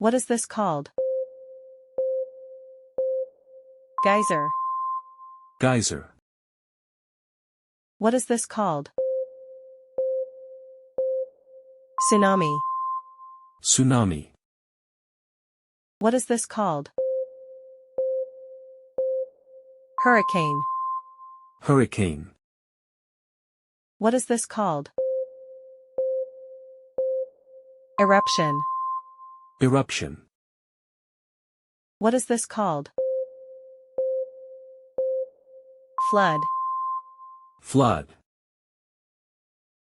What is this called? Geyser. Geyser. What is this called? Tsunami. Tsunami. What is this called? Hurricane. Hurricane. What is this called? Eruption. Eruption. What is this called? Flood. Flood.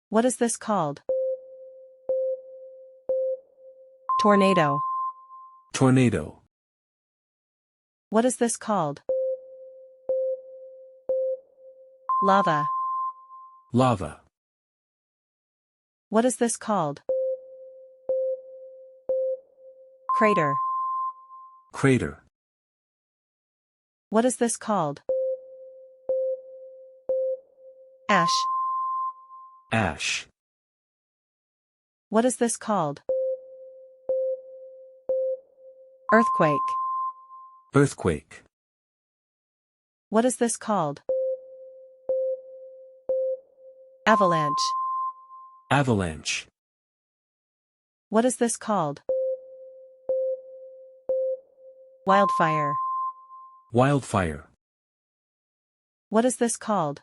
What is this called? Tornado. Tornado. What is this called? Lava. Lava. What is this called? Crater. Crater. What is this called? Ash. Ash. What is this called? Earthquake. Earthquake. What is this called? Avalanche. Avalanche. What is this called? Wildfire. Wildfire. What is this called?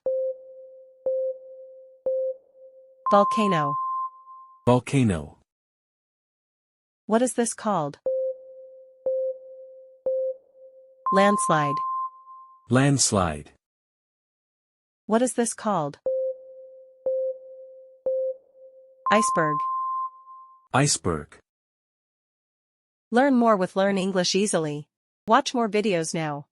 Volcano. Volcano. What is this called? Landslide. Landslide. What is this called? Iceberg. Iceberg. Learn more with Learn English Easily. Watch more videos now.